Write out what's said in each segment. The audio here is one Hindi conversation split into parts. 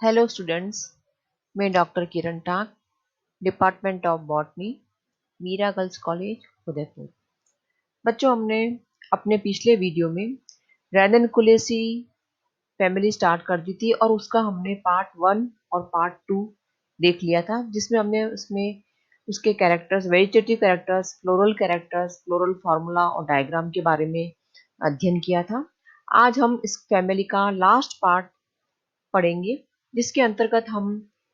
Hello students. मैं doctor Kiran Tak, department of botany, Meera girls college, Udaipur. बच्चों, हमने अपने पिछले वीडियो में रैननकुलेसी फैमिली स्टार्ट कर दी थी और उसका हमने पार्ट 1 और पार्ट 2 देख लिया था, जिसमें हमने उसमें उसके characters, vegetative characters, floral formula और डायग्राम के बारे में अध्ययन किया था। आज हम इस फैमिली का लास्ट पार्ट पढ़ेंगे, जिसके अंतर्गत हम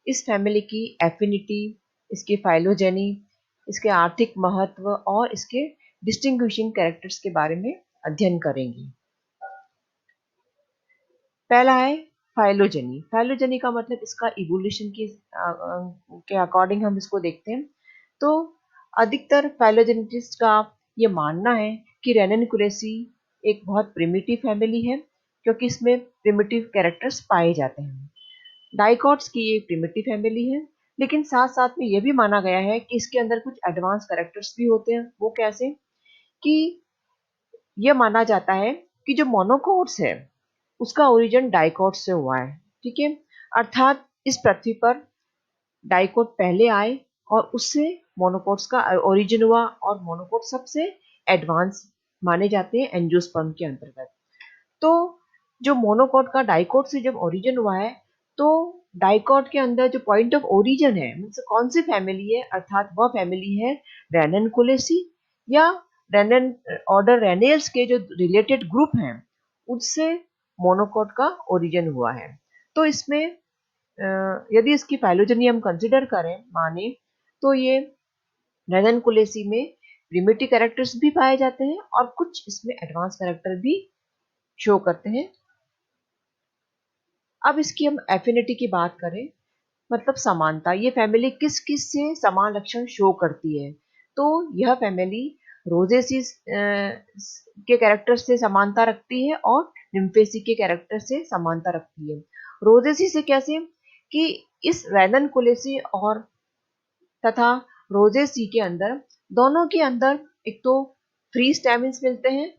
इस फैमिली की एफिनिटी, इसकी फाइलोजेनी, इसके आर्थिक महत्व और इसके डिस्टिंग्विशिंग कैरेक्टर्स के बारे में अध्ययन करेंगे। पहला है फाइलोजेनी। फाइलोजेनी का मतलब इसका इवोल्यूशन के अकॉर्डिंग हम इसको देखते हैं। तो अधिकतर फाइलोजेनिटिस्ट का ये मानना है कि रेननकुलेसी एक बहुत प्रिमिटिव फैमिली है, क्योंकि इसमें प्रिमिटिव कैरेक्टर्स पाए जाते हैं। डाइकॉट्स की एक प्रिमिटिव फैमिली है, लेकिन साथ साथ में यह भी माना गया है कि इसके अंदर कुछ एडवांस कैरेक्टर्स भी होते हैं। वो कैसे? कि यह माना जाता है कि जो मोनोकॉट्स है उसका ओरिजिन डाइकॉट से हुआ है। ठीक है, अर्थात इस पृथ्वी पर डाइकॉट पहले आए और उससे मोनोकॉट्स का ओरिजिन हुआ, और मोनोकॉट सबसे एडवांस माने जाते हैं एंजियोस्पर्म के अंतर्गत। तो जो मोनोकॉट का डाइकॉट से जब ओरिजिन हुआ है, तो डाइकॉट के अंदर जो पॉइंट ऑफ ओरिजिन है, मतलब कौन सी फैमिली है, अर्थात वह फैमिली है रैननकुलेसी, या रैनन ऑर्डर रैनेल्स के जो रिलेटेड ग्रुप हैं उससे मोनोकॉट का ओरिजिन हुआ है। तो इसमें यदि इसकी फाइलोजेनी हम कंसिडर करें, माने, तो ये रैननकुलेसी में प्रिमिटिव कैरेक्टर्स भी पाए जाते हैं और कुछ इसमें एडवांस कैरेक्टर भी शो करते हैं। अब इसकी हम एफिनिटी की बात करें, मतलब समानता, ये फैमिली किस किस से समान लक्षण शो करती है। तो यह फैमिली रोजेसी के कैरेक्टर से समानता रखती है और निम्फेसी के कैरेक्टर से समानता रखती है। रोजेसी से कैसे? कि इस रैननकुलेसी और तथा रोजेसी के अंदर, दोनों के अंदर एक तो फ्री स्टैमिन्स मिलते हैं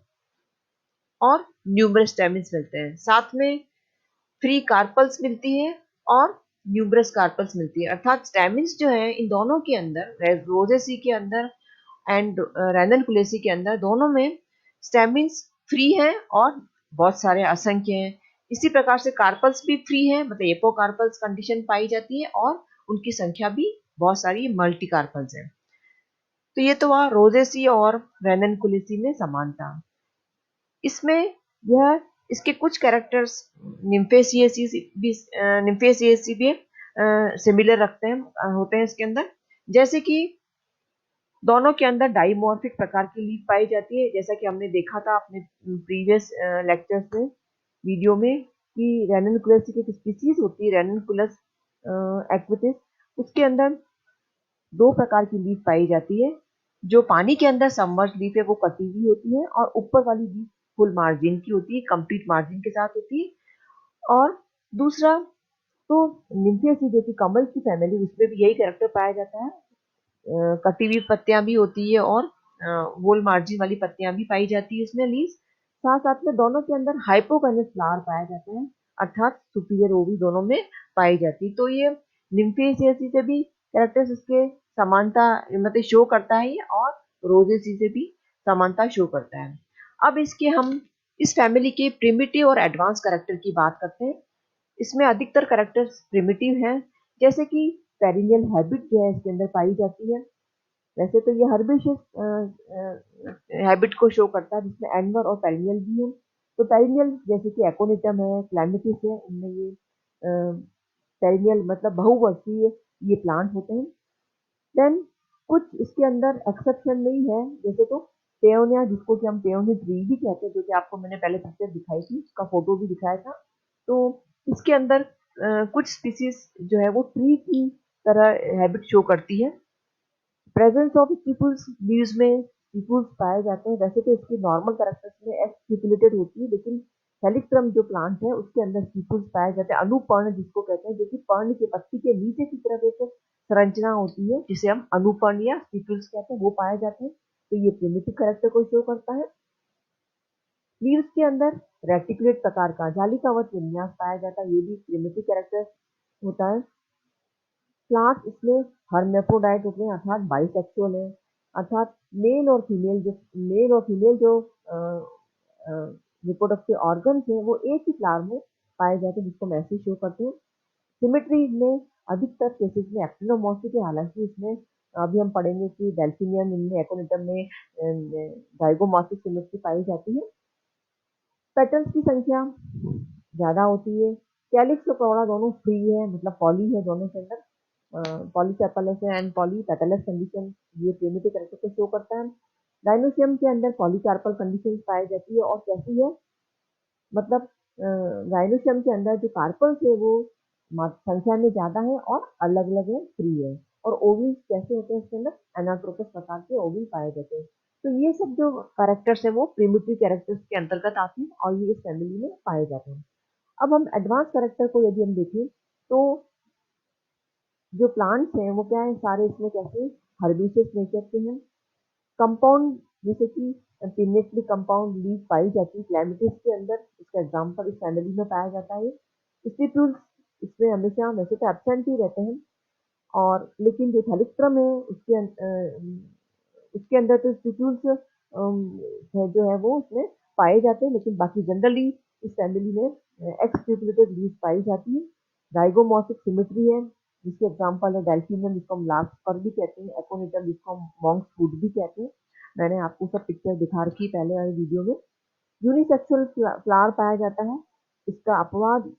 और न्यूमरस स्टैमिन्स मिलते हैं। साथ में फ्री कार्पल्स मिलती है और न्यूमरस कार्पल्स मिलती है। अर्थात स्टैमिन्स जो है इन दोनों के अंदर, रोजेसी के अंदर एंड रैननकुलेसी के अंदर, दोनों में स्टैमिन्स फ्री है और बहुत सारे असंख्य हैं। इसी प्रकार से कार्पल्स भी फ्री है, मतलब एपोकार्पल्स कंडीशन पाई जाती है और उनकी संख्या भी बहुत सारी मल्टी कार्पल्स है। तो ये तो वह रोजेसी और रैननकुलेसी में समानता। इसमें यह इसके कुछ कैरेक्टर्स निम्फेसिएसी भी सिमिलर रखते हैं, होते हैं इसके अंदर। जैसे कि दोनों के अंदर डाइमॉर्फिक प्रकार की लीफ पाई जाती है, जैसा कि हमने देखा था अपने प्रीवियस लेक्चर्स में, वीडियो में, कि रैननकुलस की एक स्पीसीज होती है रैननकुलस एक्विटिस, उसके अंदर दो प्रकार की लीफ पाई जाती है। जो पानी के अंदर सबमर्ज लीफ है वो कटी हुई होती है, और ऊपर वाली लीफ फुल मार्जिन की होती है, कंप्लीट मार्जिन के साथ होती है। और दूसरा, तो निम्फियसी जो कि कमल की फैमिली, उसमें भी यही कैरेक्टर पाया जाता है। कटी हुई पत्तियां भी होती है और वोल मार्जिन वाली पत्तियां भी पाई जाती है उसमें लीव्स। साथ साथ में दोनों के अंदर हाइपोगनस फ्लावर पाया जाता है, अर्थात सुपीरियर ओवी दोनों में पाई जाती है। तो ये निम्फेसियसी से भी कैरेक्टर्स इसके समानता मतलब शो करता है, और रोजेसी से भी समानता शो करता है। अब इसके हम इस फैमिली के प्रिमिटिव और एडवांस कैरेक्टर की बात करते हैं। इसमें अधिकतर कैरेक्टर्स प्रिमिटिव हैं, जैसे कि पेरिनियल हैबिट जो है इसके अंदर पाई जाती है। वैसे तो ये हर्बिशियस हैबिट को शो करता है, जिसमें एनवर और पेरिनियल भी है। तो पेरिनियल जैसे कि एकोनिटम है, क्लैमिटिस है, इनमें ये पेरिनियल मतलब बहुवर्षीय ये प्लांट होते हैं। देन कुछ इसके अंदर एक्सेप्शन नहीं है, जैसे तो पेयोनिया, जिसको कि हम पेयोनिया ट्री भी कहते हैं, जो कि आपको मैंने पहले पिक्चर दिखाई थी, उसका फोटो भी दिखाया था। तो इसके अंदर कुछ स्पीसीज जो है वो ट्री की तरह हैबिट शो करती है। प्रेजेंस ऑफ स्टिपुल्स लीव्स में स्टिपुल्स पाए जाते हैं। वैसे तो इसकी नॉर्मल कैरेक्टर्स में एक्स स्टिपुलेटेड होती है, लेकिन हेलिक्ट्रम जो प्लांट है उसके अंदर स्टिपुल्स पाए जाते हैं, अनुपर्ण जिसको कहते हैं, जो कि पर्ण के पत्ती के नीचे की तरफ एक संरचना होती है जिसे हम अनुपर्ण या स्टिपुल्स कहते हैं, वो पाए जाते हैं। तो ये प्रिमिटिव कैरेक्टर को शो करता है। लीव्स के अंदर रेटिकुलेट प्रकार का जालिकावत विन्यास पाया जाता है, ये भी प्रिमिटिव कैरेक्टर होता है। प्लांट इसमें हर्मेफ्रोडाइट होते हैं अर्थात बाइसेक्सुअल है, अर्थात मेल और फीमेल जो रिप्रोडक्टिव ऑर्गन्स हैं वो एक ही फ्लावर में पाए जाते हैं, जिसको हम ऐसे शो करते हैं। सिमेट्री में अधिकतर केसेस में एक्टिनोमॉर्फिक है, हालांकि इसमें अभी हम पढ़ेंगे कि डेल्फिनियम इनमें एकोनिटम में जाइगोमॉर्फिक सिमेट्री पाई जाती है। पेटल्स की संख्या ज्यादा होती है। कैलिक्स और कॉर्डा दोनों फ्री है, मतलब पॉली है दोनों के अंदर। पॉलीसेपलस एंड पॉलीपेटलस कंडीशन ये प्रिमिटिव कैरेक्टर को शो करता है। गाइनोसियम के अंदर पॉलीकार्पल कंडीशन पाई जाती है और कैसी है, मतलब गाइनोसियम के अंदर जो कार्पल्स है वो संख्या में ज्यादा है और अलग अलग है, फ्री है। और ओवल्स कैसे होते हैं इसके अंदर, एनाट्रोपस प्रकार के ओवल पाए जाते हैं। तो ये सब जो कैरेक्टर्स है वो प्रिमिटिव कैरेक्टर्स के अंतर्गत आते हैं और ये इस फैमिली में पाए जाते हैं। अब हम एडवांस कैरेक्टर को यदि हम देखें तो जो प्लांट्स हैं वो क्या है, सारे इसमें कैसे हर्बिशियस नेचर के हैं। कंपाउंड जैसे कि पिनेटली कंपाउंड लीफ पाई जाती है क्लैमिटिस के अंदर, इसका एग्जांपल इस फैमिली में पाया जाता है। स्टिप्यूल्स इसमें हमेशा वैसे तो एब्सेंट ही रहते हैं, और लेकिन जो थैलिक्ट्रम है उसके अंदर तो स्टिप्यूल्स है जो है वो उसमें पाए जाते हैं, लेकिन बाकी जनरली इस फैमिली में एक्सट्यूपुलेटेड लीफ पाई जाती है। जाइगोमॉर्फिक सिमेट्री है, जिसके एग्जांपल है डेल्फिनियम जिसको हम लार्ज पर भी कहते हैं, एकोनिटम जिसको हम मॉन्क्स फूड भी कहते हैं। मैंने आपको सब पिक्चर दिखा रखी पहले वाली वीडियो में। यूनिसेक्सुअल फ्लावर पाया जाता है। इसका अपवाद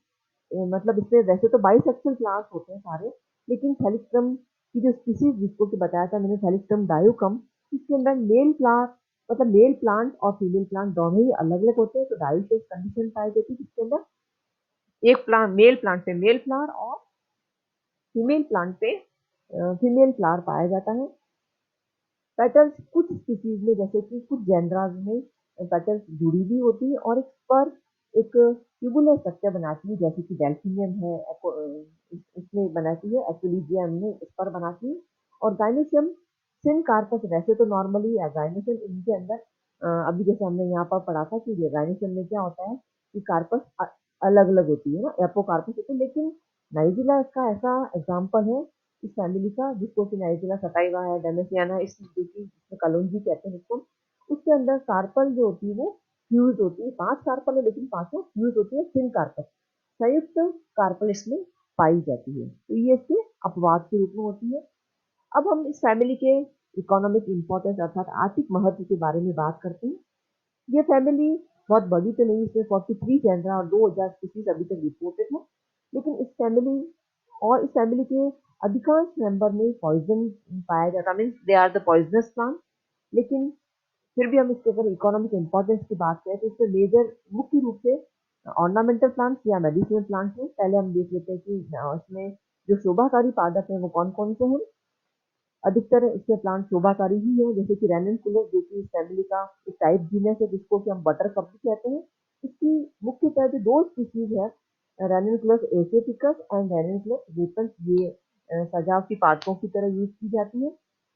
मतलब इसमें वैसे तो बाइसेक्सुअल फ्लावर्स होते हैं सारे, लेकिन थैलिक्ट्रम की जो स्पीसीज जिसको कि बताया था मैंने, थैलिक्ट्रम डायोकम, इसके अंदर मेल फ्लावर मतलब मेल प्लांट और फीमेल प्लांट दोनों ही अलग अलग होते हैं, तो डायोसिस कंडीशन पाई जाती है जिसके अंदर एक प्लांट मेल प्लांट पे मेल फ्लावर और फीमेल प्लांट पे फीमेल फ्लावर पाया जाता है। पेटल्स कुछ स्पीसीज में जैसे कि कुछ जेनराज में पेटल्स जुड़ी भी होती है और इस पर एक ट्यूबुलर स्ट्रक्चर बनाती है, जैसे कि डेल्फिनियम है इसमें बनाती है, एक्विलिजियम में इस पर बनाती है। और गाइनोसियम सिन कार्पस, वैसे तो नॉर्मली गाइनोसियम इनके अंदर अभी जैसे हमने यहाँ पर पढ़ा था कि गाइनोसियम में क्या होता है कि कार्पस अलग अलग होती है ना, एपोकार्पस होती है, लेकिन नाइजिला इसका ऐसा एग्जाम्पल है इस फैमिली का, जिसको कि नाइजिला सटाइवा है, डेमेसियाना, इस जो कि जिसमें कलौंजी कहते हैं इसको, उसके अंदर कार्पल जो होती है वो फ्यूज होती है। 5 कार्पल है लेकिन पांचों फ्यूज होती है, सिन कार्पल संयुक्त कार्पल इसमें पाई जाती है, तो ये इसके अपवाद के रूप में होती है। अब हम इस फैमिली के इकोनॉमिक इंपॉर्टेंस अर्थात आर्थिक महत्व के बारे में बात करते हैं। ये फैमिली बहुत बड़ी तो नहीं, इसमें 43 जेनरा और 2000 स्पीसीज अभी तक रिपोर्टेड है, लेकिन इस फैमिली के अधिकांश मेंबर में पॉइजन पाया जाता है, means they are the poisonous plant. लेकिन फिर भी हम इसके अगर इकोनॉमिक इंपॉर्टेंस की बात करें तो इसमें मेजर मुख्य रूप से ऑर्नामेंटल प्लांट्स या मेडिसिनल प्लांट्स हैं। पहले हम देख लेते हैं कि इसमें जो शोभाकारी पादप है वो कौन कौन से हैं। अधिकतर इसके प्लांट शोभाकारी ही है, जैसे कि रेनिनकुलस जो कि इस फैमिली का एक टाइप जीनस है जिसको कि हम बटर कप भी कहते हैं। इसकी मुख्यतः जो दो स्पीसीज है, रेनिनकुलस एसेटिकस एंड रेनिनकुलस रेपन्स, ये सजावटी पादपों की तरह यूज की जाती है।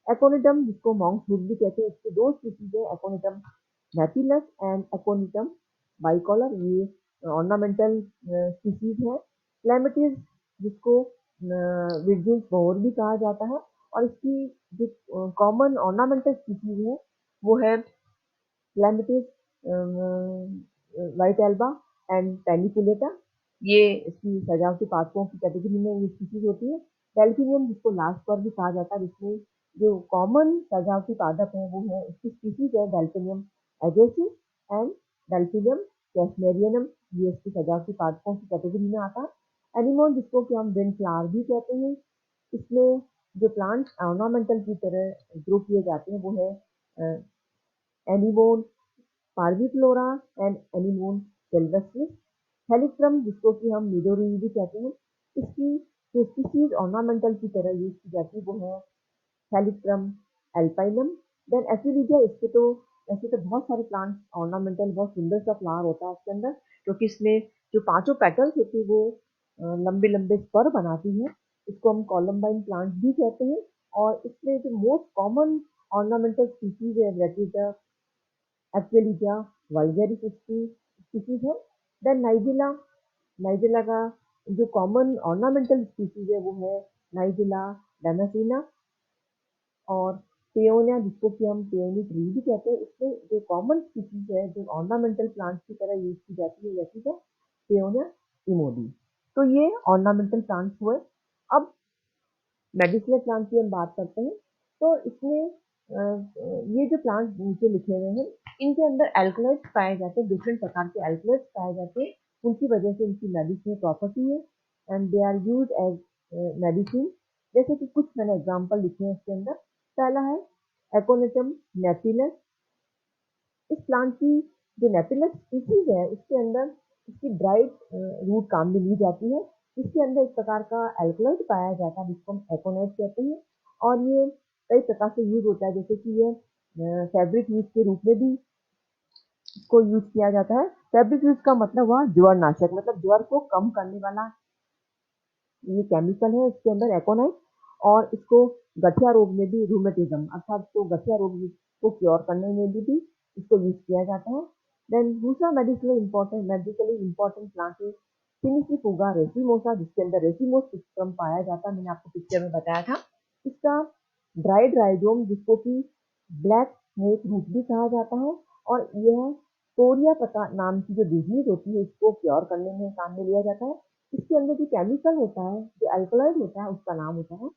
एकोनिटम जिसको मॉन्क फ्रूट भी कहते हैं, इसके दो स्पीसीज है, एकोनिटम नेपिलस एंड एकोनिटम बाइकॉलर, ये ऑर्नामेंटल स्पीसीज है। क्लैमिटिस जिसको विर्जिन फ्लोर भी कहा जाता है, और इसकी जो कॉमन ऑर्नामेंटल स्पीसीज है वो है क्लैमिटिस, व्हाइट एल्बा एंड पेनिकुलेटा, ये इसकी सजावटी पादपों की कैटेगरी में ये स्पीसीज होती है। डेल्फिनियम जिसको लास्ट पर भी कहा जाता है, जिसमें जो कॉमन सजावटी पादप है वो है, इसकी स्पीसीज है डेल्फिनियम एजेसिस एंड डेल्फिनियम कैसमेरियनम, ये इसकी सजावटी पादपों की कैटेगरी में आता है। एनिमोन जिसको कि हम विंड फ्लावर भी कहते हैं, इसमें जो प्लांट ऑर्नामेंटल की तरह ग्रो किए जाते हैं वो है एनिमोन पार्विफ्लोरा एंड एनिमोन सिल्वेस्ट्रिस। हेलिट्रम जिसको कि हम मिडोरिल भी कहते हैं, इसकी जो स्पीसीज ऑर्नामेंटल की तरह यूज की जाती है वो है हेलिट्रम एल्पाइनम। देन एफिलिडिया, इसके तो ऐसे तो बहुत सारे प्लांट ऑर्नामेंटल, बहुत सुंदर सा फ्लावर होता है इसके अंदर, क्योंकि इसमें जो पांचों पेटल्स होती है वो लंबे लंबे स्पर बनाती है, इसको हम कॉलम्बाइन प्लांट भी कहते हैं। और इसमें जो मोस्ट कॉमन ऑर्नामेंटल स्पीसीज है that is the Aquilegia vulgaris species है। देन नाइजिला, नाइजिला का जो कॉमन ऑर्नामेंटल स्पीसीज है वो है नाइजिला, डामासीना और पेओनिया, जिसको कि हम पेओनी ट्री भी कहते हैं। इसमें जो कॉमन स्पीसीज है जो ऑर्नामेंटल प्लांट्स की तरह यूज की जाती है जैसी है पेओनिया इमोडी। तो ये ऑर्नामेंटल प्लांट्स हुए। अब मेडिसिनल प्लांट की हम बात करते हैं तो इसमें ये जो प्लांट नीचे लिखे हुए हैं इनके अंदर एल्कलॉइड्स पाए जाते हैं, डिफरेंट प्रकार के एल्कलॉइड्स पाए जाते हैं। उनकी वजह से इनकी मेडिसिनल प्रॉपर्टी है and they are use as medicine. जैसे कि कुछ मैंने एग्जांपल लिखे हैं इसके अंदर। पहला है एकोनिटम नेपिलस। इस प्लांट की जो नेपिलस स्पीसीज है उसके अंदर इसकी ड्राइड रूट काम में ली जाती है। इसके अंदर एक प्रकार का एल्कलॉइड पाया जाता है जिसको हम एकोनाइट कहते हैं और ये कई प्रकार से यूज होता है, जैसे कि ये फैब्रिक यूज के रूप में भी इसको यूज किया जाता है। फैब्रिक यूज का मतलब हुआ ज्वर नाशक, मतलब ज्वर को कम करने वाला ये केमिकल है इसके अंदर एकोनाइट। और इसको गठिया रोग में भी, रूमेटिज्म अर्थात तो गठिया रोग को क्योर करने में भी इसको यूज किया जाता है। देन दूसरा मेडिकली इंपॉर्टेंट प्लांट है सिनिसिफुगा रेसिमोसा, जिसके अंदर रेसिमोस सिस्टम पाया जाता है। मैंने आपको पिक्चर में बताया था। इसका ड्राइड राइजोम, जिसको कि ब्लैक स्नेक रूट भी कहा जाता है, और यह कोरिया प्रकार नाम की जो डिजीज होती है इसको क्योर करने में काम में लिया जाता है। इसके अंदर जो केमिकल होता है, जो अल्कलॉइड होता है, उसका नाम होता है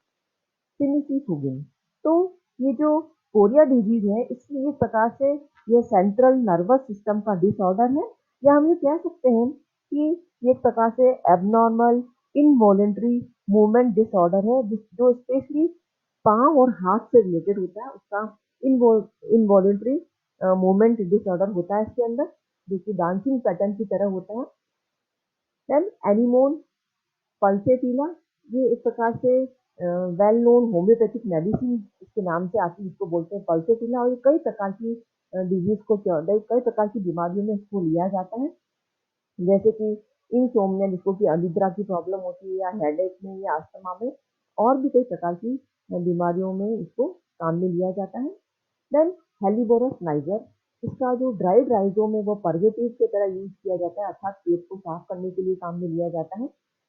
सिनिसिफुगिन। तो ये जो कोरिया डिजीज है इसमें एक प्रकार से ये सेंट्रल नर्वस सिस्टम का डिसऑर्डर है, या हम ये कह सकते हैं कि ये एक प्रकार से एबनॉर्मल इनवॉलेंट्री मूवमेंट डिसऑर्डर है जो स्पेशली पाँव और हाथ से रिलेटेड होता है। उसका इनवॉलेंट्री मूवमेंट डिसऑर्डर होता है इसके अंदर, जो कि डांसिंग पैटर्न की तरह होता है। देन एनिमोन पल्सेटिला, ये एक प्रकार से वेल नोन होम्योपैथिक मेडिसिन इसके नाम से आती है, इसको बोलते हैं पल्सेटिला। और ये कई प्रकार की डिजीज को क्योर, कई प्रकार की बीमारियों में इसको लिया जाता है, जैसे कि इंसोम्निया, जिसको कि अनिद्रा की प्रॉब्लम होती है, या हेडेक में, या अस्थमा में, और भी कई प्रकार की बीमारियों में इसको काम में लिया जाता है। देन हेलिबोरस नाइजर, इसका जो ड्राइड राइजोम है वो परवेटिव की तरह यूज किया जाता है, अर्थात पेट को साफ करने के लिए काम में लिया जाता है।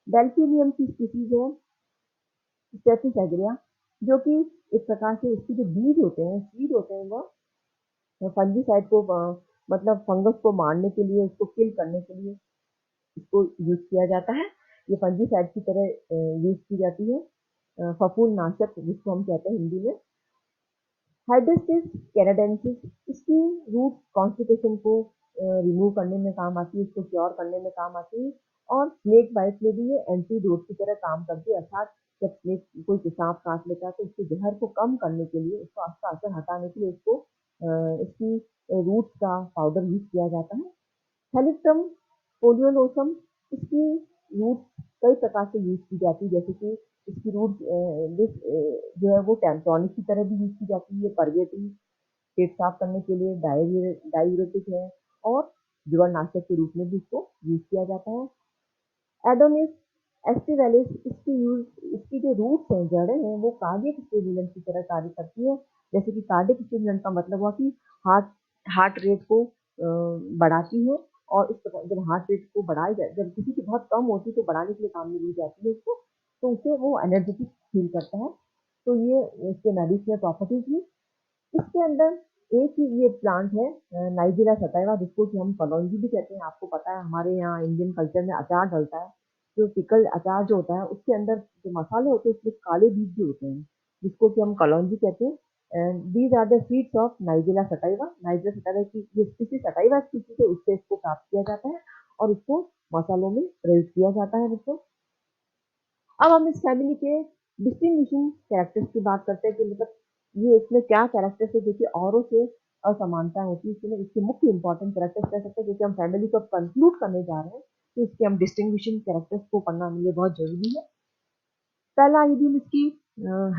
डेल्फिनियम की स्पीसीज है स्टेफिस एग्रिया, जो कि एक प्रकार से इसके जो बीज होते हैं, सीड होते हैं, वो फंजीसाइड को मतलब फंगस को मारने के लिए, उसको किल करने के लिए इसको यूज किया जाता है। ये फंजीसाइड की तरह यूज की जाती है, फफूंद नाशक जिसको हम कहते हैं हिंदी में। हाइड्रोसिस कैनाडेंसिस, इसकी रूट कॉन्स्टिपेशन को रिमूव करने में काम आती है, इसको क्योर करने में काम आती है। और स्नेक बाइट में भी ये एंटीडोट की तरह काम करती है, अर्थात जब स्नेक कोई सांप काट लेता है तो उसके जहर को कम करने के लिए, उसका असर हटाने के लिए इसको इसकी रूट्स का पाउडर यूज किया जाता है। हेलिक्रम पोलियोलोसम, इसकी रूट कई प्रकार से यूज की जाती है, जैसे कि इसकी रूट जो है वो टैंटॉनिक की तरह भी यूज की जाती है, परवेटिव, पेट साफ करने के लिए, डायूरेटिक है, और जीवाणुनाशक के रूप में भी इसको यूज किया जाता है। एडोनिस एस्टिवेलिस, इसकी जो रूट्स हैं, जड़ें हैं, वो कार्डियक स्टिमुलेंट की तरह कार्य करती है। जैसे कि कार्डियक स्टिमुलेंट का मतलब हुआ कि हार्ट हार्ट रेट को बढ़ाती है, और इस प्रकार जब हार्ट रेट को बढ़ाई जाए, जब किसी की बहुत कम होती है तो बढ़ाने के लिए काम में ली जाती है इसको, तो उसे वो एनर्जेटिक फील करता है। तो ये इसके मेडिसिनल प्रॉपर्टीज है। इसके अंदर एक ही ये प्लांट है नाइजीरिया सटाइवा, जिसको कि हम कलौंजी भी कहते हैं। आपको पता है हमारे यहाँ इंडियन कल्चर में अचार डलता है, जो पिकल अचार जो होता है उसके अंदर जो मसाले होते हैं उसमें काले बीज भी होते हैं, जिसको कि हम कलौंजी कहते हैं। These are the seeds of nigella sativa. Nigella sativa की ये स्पीसीज सटाइवा स्पीसीज है, उससे इसको प्राप्त किया जाता है और इसको मसालों में प्रयोग किया जाता है दोस्तों। अब हम इस फैमिली के डिस्टिंग्विशिंग कैरेक्टर्स की बात करते हैं कि मतलब ये इसमें क्या कैरेक्टर्स है जो कि औरों से असमानता होती है, इसमें इसके मुख्य इंपॉर्टेंट कैरेक्टर्स कह सकते हैं, क्योंकि हम फैमिली को कंक्लूड करने जा रहे हैं तो इसके हम डिस्टिंग्विशिंग कैरेक्टर्स को पढ़ना हमारे लिए बहुत जरूरी है। पहला यदि हम इसकी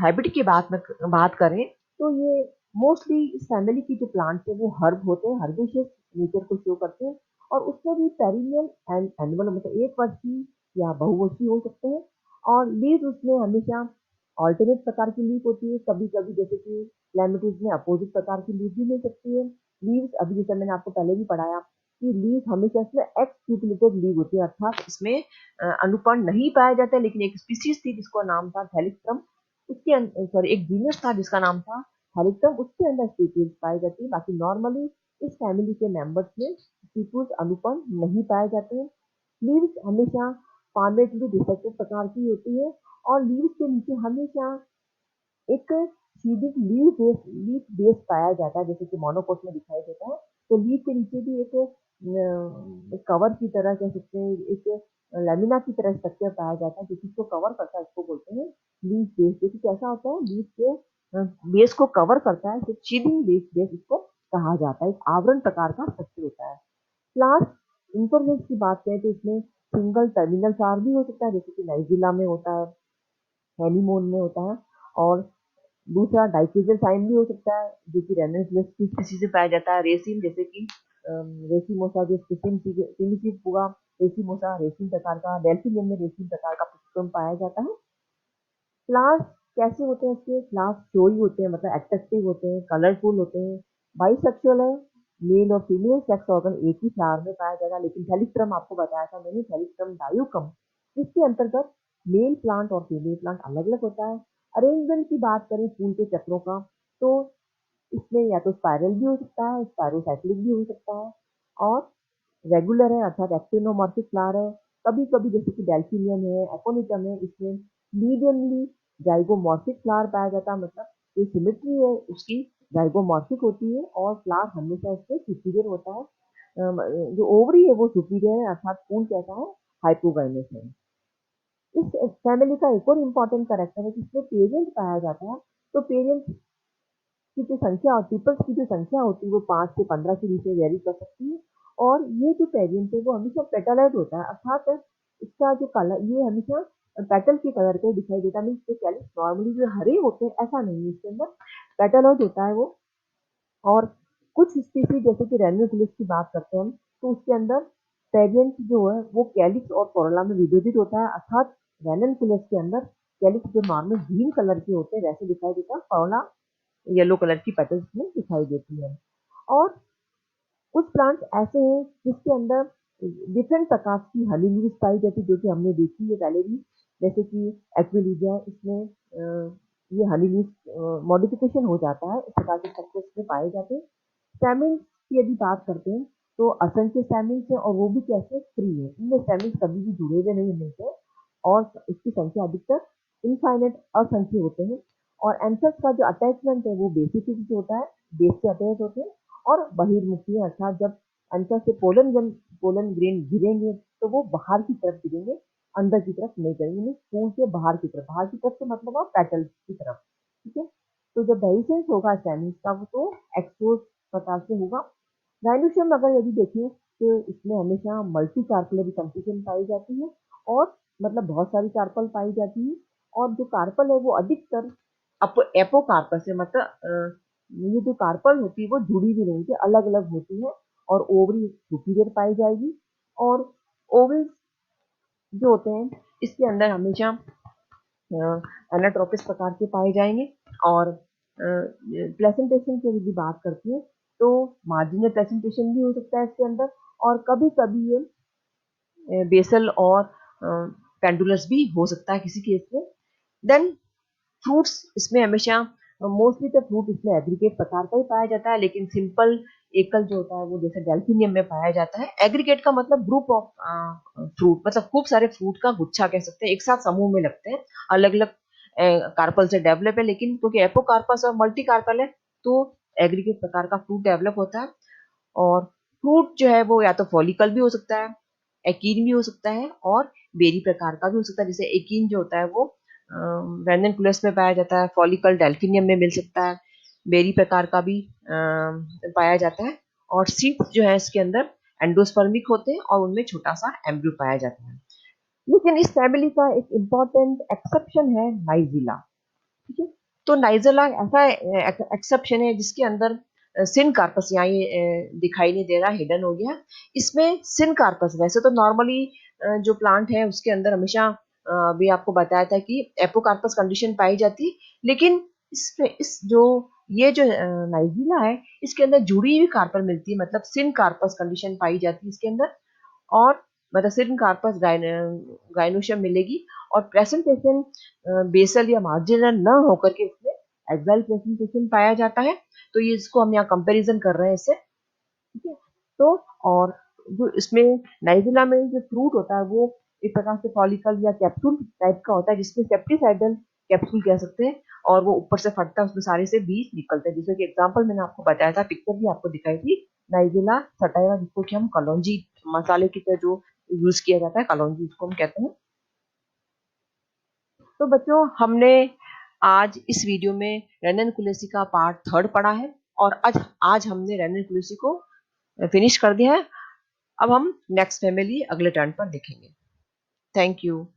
हैबिट की बात करें तो ये मोस्टली इस फैमिली की जो प्लांट्स है वो हर्ब होते हैं, हर्बिशियस नेचर को शो करते हैं, और उसमें भी पेरिनियल एंड एनुअल, मतलब एक वर्षीय या बहुवर्षीय हो सकते हैं। और लीव्स उसमें हमेशा ऑल्टरनेट प्रकार की लीफ होती है, कभी कभी जैसे कि क्लैमिटीज में अपोजिट प्रकार की लीफ भी मिल सकती है। लीव्स अभी जैसे मैंने आपको पहले भी पढ़ाया कि लीव हमेशा इसमें एक्स ट्यूबुलेटेड लीव होती है, अर्थात इसमें अनुपर्ण नहीं पाया जाता है। लेकिन एक स्पीसीज थी जिसका नाम था थैलिक्रम, उसके सॉरी एक जीनस था जिसका नाम था थैलिक्रम, उसके अंदर स्पीसीज पाई जाती है। बाकी नॉर्मली इस फैमिली के मेंबर्स में स्पीसीज अनुपर्ण नहीं पाए जाते हैं। लीव्स हमेशा पार्मेटली डिसेक्टेड प्रकार की होती है और लीव्स के नीचे हमेशा एक सीधी लीफ बेस पाया जाता है, जैसे कि मोनोकोट में दिखाई देता है। तो लीफ के नीचे भी एक कवर की तरह कह सकते हैं, एक लेमिना की तरह स्ट्रक्चर पाया जाता है जो इसको कवर करता है, इसको बोलते हैं लीफ बेस। जैसे कैसा होता है, लीफ के बेस को कवर करता है, शीडिंग लीफ बेस इसको कहा जाता है। एक आवरण प्रकार का स्ट्रक्चर होता है। प्लांट इंटरनेट की बात करें तो इसमें सिंगल टर्मिनल फ्लावर भी हो सकता है, जैसे कि नाइजीला में होता है, हेनीमोन में होता है। और दूसरा डाइफिजल साइन भी हो सकता है जो कि रेनेस की स्पीशीज से पाया जाता है। रेसिम जैसे कि रेसिमोसा जो सिमिसिम पूरा रेसिमोसा रेसिम प्रकार का, डेल्फिनियम में रेसिम प्रकार का पुष्पक्रम पाया जाता है। फ्लावर्स कैसे होते हैं, इसके फ्लावर्स शोई होते हैं, मतलब अट्रैक्टिव होते हैं, कलरफुल होते हैं, बाइसेक्सुअल है, मेल और फीमेल सेक्स ऑर्गन एक ही फ्लावर में पाया जाएगा। लेकिन थैलिक्रम आपको बताया था मैंने, थैलिक्रम डायोकम, इसके अंतर्गत मेल प्लांट और फीमेल प्लांट अलग अलग होता है। अरेंजमेंट की बात करें फूल के चक्रों का, तो इसमें या तो स्पाइरल भी हो सकता है, स्पायरोसाइक्लिक भी हो सकता है, और रेगुलर है अर्थात एक्टिनोमॉर्फिक फ्लावर है। कभी कभी जैसे कि डेल्फिनियम है, एपोनिटम है, इसमें मीडियमली जाइगोमॉर्फिक फ्लावर पाया जाता है, मतलब जो सिमेट्री है उसकी जाइगोमॉर्फिक होती है और फ्लावर हमेशा इससे सुपीरियर होता है। जो ओवरी है वो सुपीरियर है, अर्थात फूल कैसा है, हाइपोगाइनस है। इस फैमिली का एक और इम्पोर्टेंट करेक्टर है कि इसमें पेरेंट पाया जाता है। तो पेरेंट की जो संख्या होती है, पीपल्स की जो संख्या होती है वो 5 से 15 के बीच में वेरी कर सकती है। और ये जो पेरेंट है वो हमेशा पेटलाइज होता है, अर्थात इसका जो कलर ये हमेशा पेटल के कलर पे दिखाई देता है। मीन्स जो कैलिक्स नॉर्मली जो हरे होते हैं ऐसा नहीं है, इसके अंदर पेटलाइज होता है वो। और कुछ स्पीसीज जैसे कि रेनियोफिलिस की बात करते हैं हम, तो उसके अंदर पेरेंट जो है वो कैलिक्स और कोरोला में विभाजित होता है, अर्थात रेनियोफिलिस के अंदर कैलिक्स जो नॉर्मल ग्रीन कलर के होते हैं वैसे दिखाई देता है, कोरोला येलो कलर की पेटल्स में दिखाई देती है। और कुछ प्लांट्स ऐसे हैं जिसके अंदर डिफरेंट प्रकार की हनी लीव्स पाई जाती है, जो कि हमने देखी है पहले भी, जैसे कि एक्विलीजिया, इसमें ये हनी लीव्स मॉडिफिकेशन हो जाता है, इस प्रकार के स्ट्रक्चर्स में पाए जाते हैं। स्टैमिन्स की यदि बात करते हैं तो असंख्य स्टैमिन्स हैं और वो भी कैसे फ्री है, इनमें स्टैमिन्स कभी भी जुड़े हुए नहीं मिलते और इसकी संख्या अधिकतर इनफाइनाइट असंख्य होते हैं। और एंथस का जो अटैचमेंट है वो बेसिक होता है, बेस से अटैच होते हैं। और बहिर्मुखी है, अर्थात जब एंथस से पोलन ग्रेन गिरेंगे तो वो बाहर की तरफ गिरेंगे, अंदर की तरफ नहीं गिरेंगे। फूल के बाहर की तरफ से मतलब आप पेटल की तरफ, ठीक है। तो जब डाइसेंस होगा स्टैमिन्स का वो तो एक्सपोज प्रकार से होगा। राइनोशियम अगर यदि देखें तो इसमें हमेशा मल्टी कार्पलरी कंस्टिट्यूशन पाई जाती है, और मतलब बहुत सारी कार्पल पाई जाती है। और जो कार्पल है वो अधिकतर एपोकार्पस है, मतलब ये जो कार्पल होती है वो जुड़ी भी नहीं होती, अलग अलग होती है। और ओवरी सुपीरियर पाई जाएगी, और ओवल्स जो होते हैं इसके अंदर हमेशा एनाट्रोपिस प्रकार के पाए जाएंगे। और प्लेसेंटेशन की यदि बात करती है तो मार्जिनल प्लेसेंटेशन भी हो सकता है इसके अंदर, और कभी कभी ये बेसल और पेंडुलस भी हो सकता है किसी केस में। देन फ्रूट्स इसमें हमेशा मोस्टली तो फ्रूट इसमें एग्रीगेट प्रकार का ही पाया जाता है, लेकिन सिंपल एकल जो होता है वो जैसे डेल्फिनियम में पाया जाता है। एग्रीगेट का मतलब ग्रुप ऑफ फ्रूट, मतलब खूब सारे फ्रूट का गुच्छा कह सकते हैं, एक साथ समूह में लगते हैं, अलग अलग कार्पल से डेवलप है। लेकिन क्योंकि एपोकार्पस और मल्टी कार्पल है तो एग्रीगेट प्रकार का फ्रूट डेवलप होता है। और फ्रूट जो है वो या तो फॉलिकल भी हो सकता है, एकीन भी हो सकता है, और बेरी प्रकार का भी हो सकता है। जैसे एकीन जो होता है वो रेनिनकुलस में पाया जाता है, फॉलिकल डेल्फिनियम में मिल सकता है, बेरी प्रकार का भी पाया जाता है। और सीड्स जो है इसके अंदर एंडोस्पर्मिक होते हैं और उनमें छोटा सा एम्ब्रियो पाया जाता है। लेकिन इस फैमिली का एक इम्पॉर्टेंट एक्सेप्शन है नाइजिला, ठीक है। तो नाइजिला ऐसा एक्सेप्शन है जिसके अंदर सिन कार्पस, यहाँ ये दिखाई नहीं दे रहा, हिडन हो गया। इसमें सिन कार्पस, वैसे तो नॉर्मली जो प्लांट है उसके अंदर हमेशा अभी आपको बताया था कि एपोकार्पस कंडीशन पाई जाती है, लेकिन इस जो ये जो नाइजीला है, इसके अंदर जुड़ी हुई कार्पल मिलती है, मतलब सिन कार्पस कंडीशन पाई जाती है इसके अंदर, और मतलब सिन कार्पस गाइनोशियम मिलेगी, और प्रेजेंटेशन बेसल या मार्जिनल न होकर के इसमें एक्साइल प्रेजेंटेशन पाया जाता है। तो ये इसको हम यहाँ कंपैरिजन कर रहे हैं इससे, ठीक है। तो और जो इसमें नाइजीला में जो फ्रूट होता है वो एक प्रकार से फॉलिकल या कैप्सूल टाइप का होता है, जिसमें सेप्टिसाइडल कैप्सूल कह सकते हैं, और वो ऊपर से फटता है, उसमें सारे से बीज निकलते हैं। जैसे कि एग्जांपल मैंने आपको बताया था, पिक्चर भी आपको दिखाई थी, नाइजीला सटाइवा, जिसको कि हम कलौंजी मसाले की तरह जो यूज किया जाता है, कलौंजी उसको हम कहते हैं। तो बच्चों, हमने आज इस वीडियो में रेनन-कुलेसी का पार्ट 3 पढ़ा है, और आज आज हमने रेनन-कुलेसी को फिनिश कर दिया है। अब हम नेक्स्ट फैमिली अगले टर्न पर देखेंगे। Thank you.